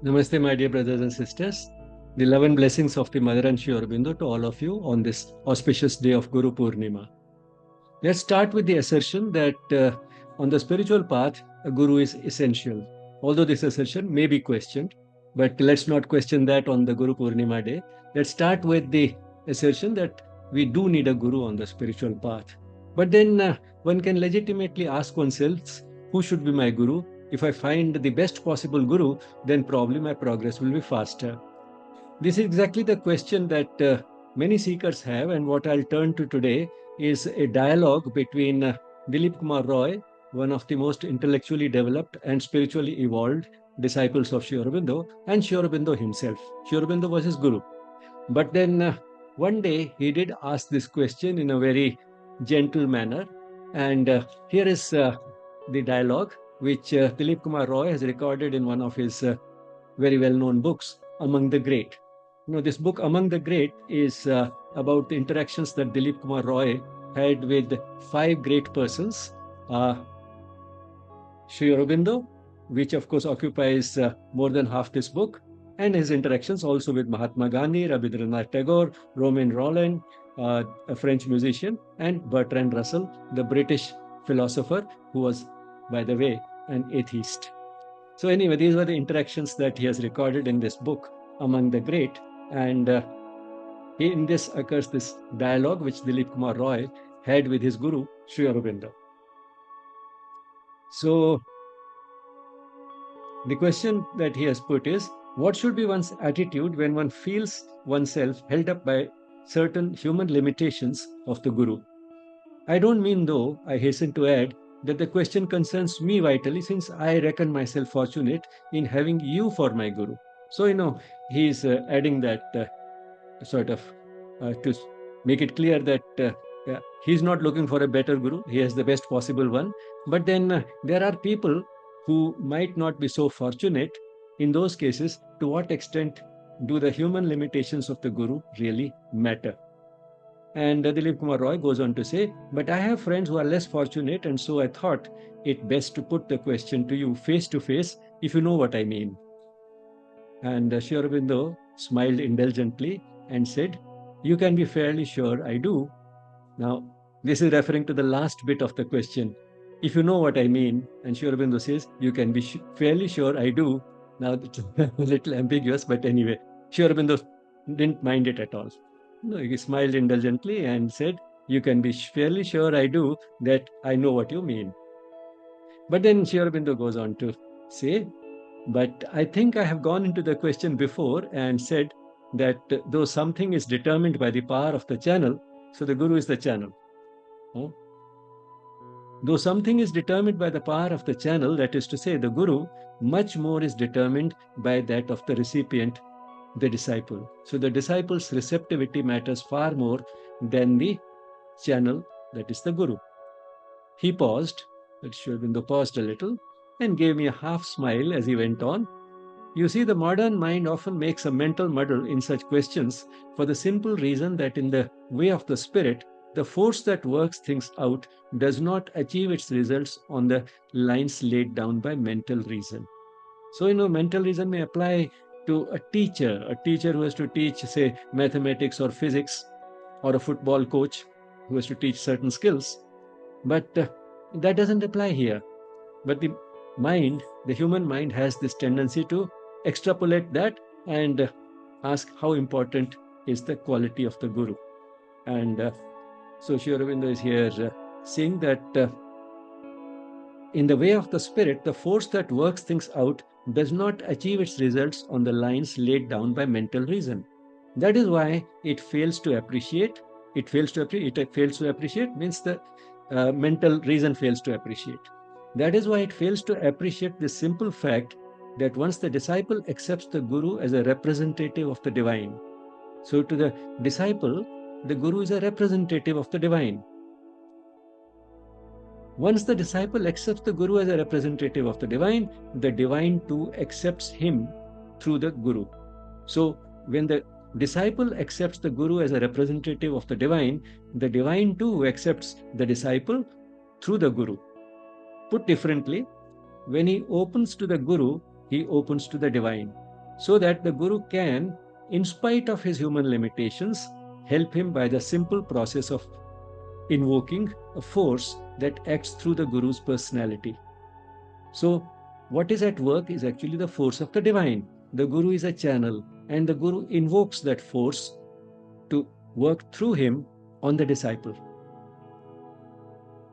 Namaste, my dear brothers and sisters. The love and blessings of the Mother and Sri Aurobindo to all of you on this auspicious day of Guru Purnima. Let's start with the assertion that on the spiritual path, a guru is essential. Although this assertion may be questioned, but let's not question that on the Guru Purnima day. Let's start with the assertion that we do need a guru on the spiritual path. But then one can legitimately ask oneself, who should be my guru? If I find the best possible guru, then probably my progress will be faster. This is exactly the question that many seekers have, and what I'll turn to today is a dialogue between Dilip Kumar Roy, one of the most intellectually developed and spiritually evolved disciples of Sri Aurobindo, and Sri Aurobindo himself. Sri Aurobindo was his guru. But then one day he did ask this question in a very gentle manner, and here is the dialogue which Dilip Kumar Roy has recorded in one of his very well-known books, Among the Great. This book, Among the Great, is about the interactions that Dilip Kumar Roy had with five great persons. Sri Aurobindo, which of course occupies more than half this book, and his interactions also with Mahatma Gandhi, Rabindranath Tagore, Romain Rolland, a French musician, and Bertrand Russell, the British philosopher, who was, by the way, an atheist. So anyway, these were the interactions that he has recorded in this book, Among the Great. And in this occurs this dialogue which Dilip Kumar Roy had with his guru, Sri Aurobindo. So the question that he has put is, what should be one's attitude when one feels oneself held up by certain human limitations of the guru? I don't mean, though, I hasten to add, that the question concerns me vitally, since I reckon myself fortunate in having you for my guru. So, he's adding that sort of to make it clear that he's not looking for a better guru. He has the best possible one. But then there are people who might not be so fortunate. In those cases, to what extent do the human limitations of the guru really matter? And Dilip Kumar Roy goes on to say, but I have friends who are less fortunate, and so I thought it best to put the question to you face to face, if you know what I mean. And Sri Aurobindo smiled indulgently and said, you can be fairly sure I do. Now, this is referring to the last bit of the question. If you know what I mean, and Sri Aurobindo says, you can be fairly sure I do. Now, it's a little ambiguous, but anyway, Sri Aurobindo didn't mind it at all. No, he smiled indulgently and said, you can be fairly sure I do that I know what you mean. But then Sri Aurobindo goes on to say, but I think I have gone into the question before and said that though something is determined by the power of the channel, so the guru is the channel. Though something is determined by the power of the channel, that is to say, the guru, much more is determined by that of the recipient, the disciple. So the disciple's receptivity matters far more than the channel, that is the guru. He paused, but Sri Aurobindo paused a little and gave me a half smile as he went on. You see, the modern mind often makes a mental muddle in such questions for the simple reason that in the way of the spirit, the force that works things out does not achieve its results on the lines laid down by mental reason. So, mental reason may apply to a teacher who has to teach, say, mathematics or physics, or a football coach who has to teach certain skills. But that doesn't apply here. But the human mind has this tendency to extrapolate that and ask how important is the quality of the guru. And so Sri Aurobindo is here saying that in the way of the spirit, the force that works things out does not achieve its results on the lines laid down by mental reason. That is why it fails to appreciate. It fails to appreciate means the mental reason fails to appreciate. That is why it fails to appreciate the simple fact that once the disciple accepts the guru as a representative of the divine, so to the disciple, the guru is a representative of the divine. Once the disciple accepts the guru as a representative of the divine too accepts him through the guru. So when the disciple accepts the guru as a representative of the divine too accepts the disciple through the guru. Put differently, when he opens to the guru, he opens to the divine. so that the Guru can, in spite of his human limitations, help him by the simple process of invoking a force that acts through the Guru's personality. So, what is at work is actually the force of the divine. The Guru is a channel, and the Guru invokes that force to work through him on the disciple.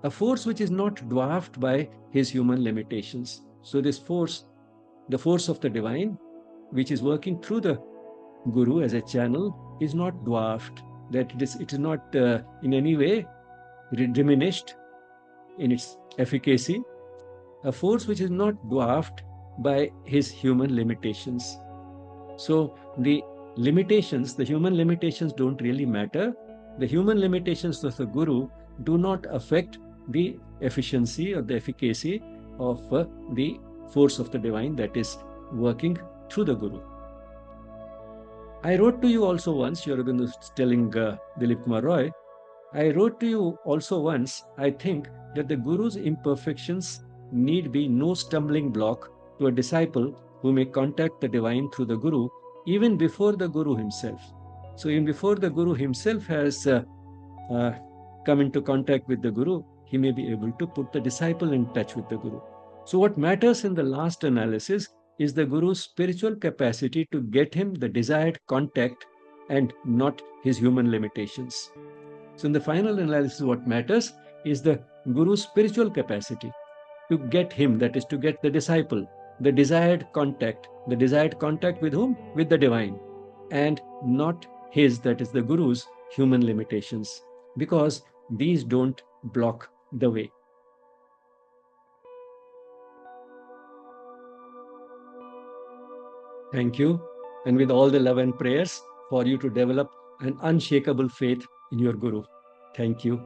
A force which is not dwarfed by his human limitations. So, this force, the force of the divine, which is working through the Guru as a channel, is not dwarfed, that it is not in any way diminished in its efficacy, a force which is not dwarfed by his human limitations. So the limitations, the human limitations don't really matter. The human limitations of the Guru do not affect the efficiency or the efficacy of the force of the divine that is working through the Guru. I wrote to you also once, Aurobindo is telling Dilip Kumar Roy, I wrote to you also once, I think, that the Guru's imperfections need be no stumbling block to a disciple who may contact the divine through the Guru even before the Guru himself. So, even before the Guru himself has uh, come into contact with the Guru, he may be able to put the disciple in touch with the Guru. So, what matters in the last analysis is the Guru's spiritual capacity to get him the desired contact and not his human limitations. So, in the final analysis, what matters is the Guru's spiritual capacity to get him, that is, to get the disciple, the desired contact. The desired contact with whom? With the divine, and not his, that is, the Guru's human limitations, because these don't block the way. Thank you. And with all the love and prayers for you to develop an unshakable faith in your Guru. Thank you.